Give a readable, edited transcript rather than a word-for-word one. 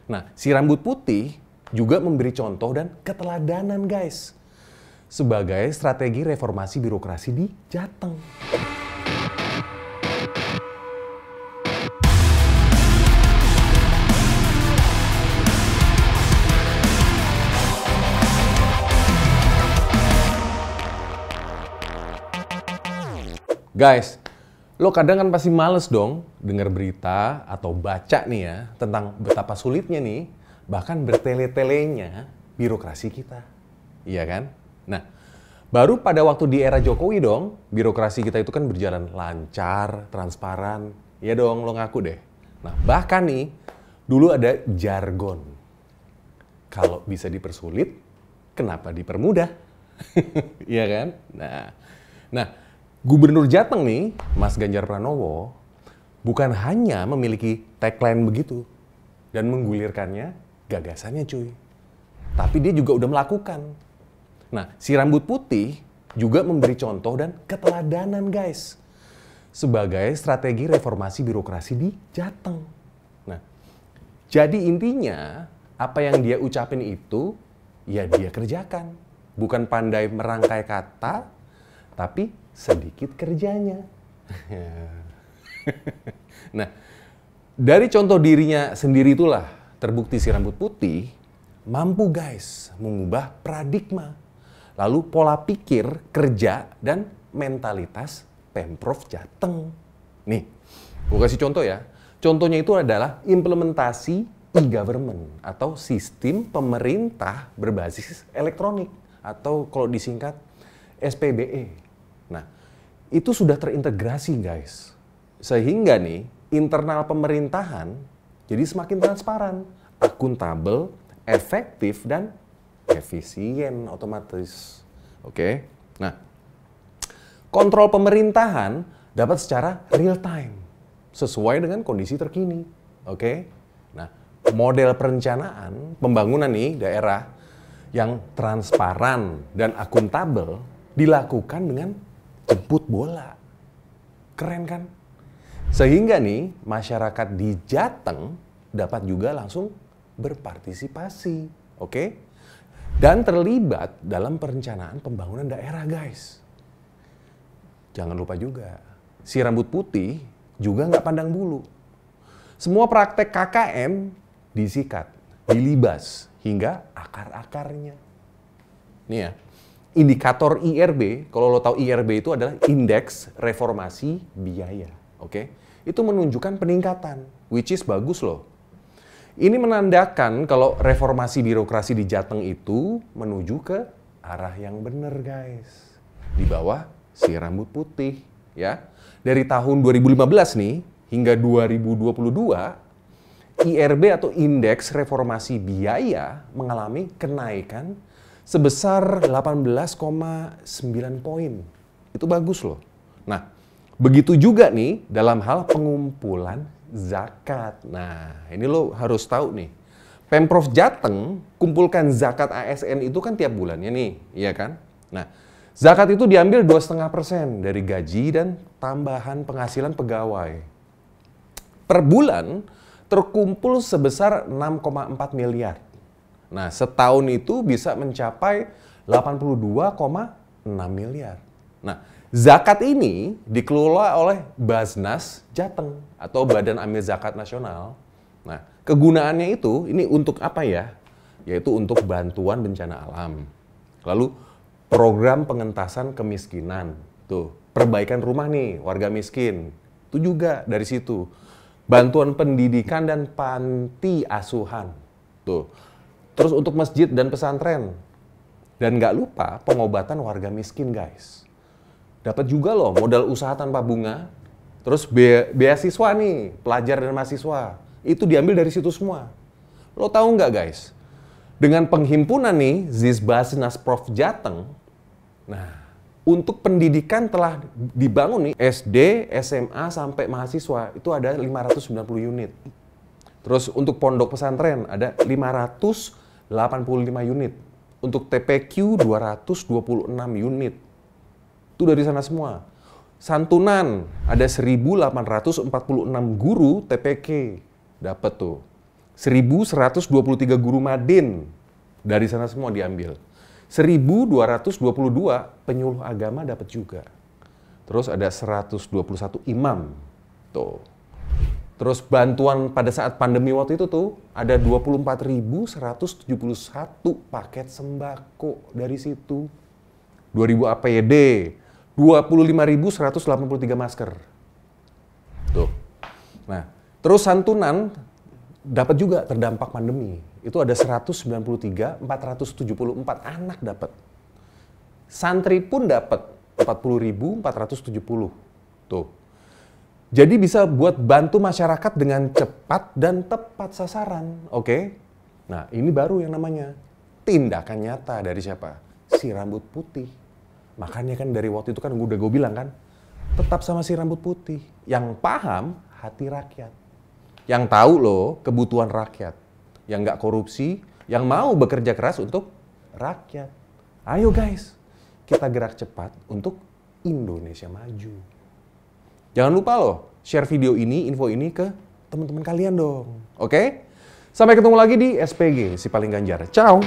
Nah, si rambut putih juga memberi contoh dan keteladanan guys. Sebagai strategi reformasi birokrasi di Jateng. Guys, lo kadang kan pasti males dong dengar berita atau baca nih ya tentang betapa sulitnya nih, bahkan bertele-telenya birokrasi kita. Iya kan? Nah, baru pada waktu di era Jokowi dong, birokrasi kita itu kan berjalan lancar, transparan. Iya dong, lo ngaku deh. Nah, bahkan nih, dulu ada jargon. Kalau bisa dipersulit, kenapa dipermudah? Iya kan? Nah, Gubernur Jateng nih, Mas Ganjar Pranowo, bukan hanya memiliki tagline begitu dan menggulirkannya, gagasannya cuy. Tapi dia juga udah melakukan. Nah, si rambut putih juga memberi contoh dan keteladanan guys. Sebagai strategi reformasi birokrasi di Jateng. Nah, jadi intinya apa yang dia ucapin itu, ya dia kerjakan. Bukan pandai merangkai kata, tapi sedikit kerjanya. Nah, dari contoh dirinya sendiri itulah terbukti si rambut putih mampu guys mengubah paradigma, lalu pola pikir, kerja, dan mentalitas Pemprov Jateng. Nih, gue kasih contoh ya. Contohnya itu adalah implementasi e-government atau sistem pemerintah berbasis elektronik atau kalau disingkat SPBE. Nah, itu sudah terintegrasi guys. Sehingga nih, internal pemerintahan jadi semakin transparan, akuntabel, efektif, dan efisien otomatis. Oke? Nah, kontrol pemerintahan dapat secara real time, sesuai dengan kondisi terkini. Oke? Nah, model perencanaan pembangunan nih daerah yang transparan dan akuntabel dilakukan dengan jemput bola. Keren kan? Sehingga nih masyarakat di Jateng dapat juga langsung berpartisipasi, oke? Dan terlibat dalam perencanaan pembangunan daerah, guys. Jangan lupa juga, si rambut putih juga nggak pandang bulu. Semua praktek KKN disikat, dilibas hingga akar-akarnya. Nih ya. Indikator IRB, kalau lo tahu IRB itu adalah Indeks Reformasi Biaya, oke? Itu menunjukkan peningkatan, which is bagus loh. Ini menandakan kalau reformasi birokrasi di Jateng itu menuju ke arah yang benar, guys. Di bawah si rambut putih, ya. Dari tahun 2015 nih hingga 2022, IRB atau Indeks Reformasi Biaya mengalami kenaikan sebesar 18,9 poin. Itu bagus loh. Nah, begitu juga nih dalam hal pengumpulan zakat. Nah, ini lo harus tahu nih. Pemprov Jateng kumpulkan zakat ASN itu kan tiap bulannya nih, iya kan? Nah, zakat itu diambil 2,5% dari gaji dan tambahan penghasilan pegawai. Per bulan terkumpul sebesar 6,4 miliar. Nah, setahun itu bisa mencapai 82,6 miliar. Nah, zakat ini dikelola oleh Basnas Jateng atau Badan Amil Zakat Nasional. Nah, kegunaannya itu ini untuk apa ya? Yaitu untuk bantuan bencana alam. Lalu program pengentasan kemiskinan. Tuh, perbaikan rumah nih warga miskin. Itu juga dari situ. Bantuan pendidikan dan panti asuhan. Tuh. Terus untuk masjid dan pesantren. Dan nggak lupa pengobatan warga miskin, guys. Dapat juga loh modal usaha tanpa bunga. Terus beasiswa nih, pelajar dan mahasiswa. Itu diambil dari situ semua. Lo tahu nggak, guys? Dengan penghimpunan nih, Zisbasnas Prof Jateng, nah, untuk pendidikan telah dibangun nih, SD, SMA, sampai mahasiswa, itu ada 590 unit. Terus untuk pondok pesantren ada 585 unit. Untuk TPQ 226 unit. Itu dari sana semua. Santunan ada 1.846 guru TPK. Dapat tuh. 1.123 guru Madin dari sana semua diambil. 1.222 penyuluh agama dapat juga. Terus ada 121 imam. Tuh. Terus bantuan pada saat pandemi waktu itu tuh ada 24.171 paket sembako dari situ. 2.000 APD, 25.183 masker. Tuh. Nah, terus santunan dapat juga terdampak pandemi. Itu ada 193, 474 anak dapat. Santri pun dapat 40.470. Tuh. Jadi bisa buat bantu masyarakat dengan cepat dan tepat sasaran, oke? Nah, ini baru yang namanya tindakan nyata dari siapa? Si rambut putih. Makanya kan dari waktu itu kan udah gue bilang kan, tetap sama si rambut putih. Yang paham hati rakyat. Yang tahu loh kebutuhan rakyat. Yang nggak korupsi, yang mau bekerja keras untuk rakyat. Ayo guys, kita gerak cepat untuk Indonesia maju. Jangan lupa loh, share video ini, info ini ke teman-teman kalian dong. Oke? Sampai ketemu lagi di SPG, si paling Ganjar. Ciao!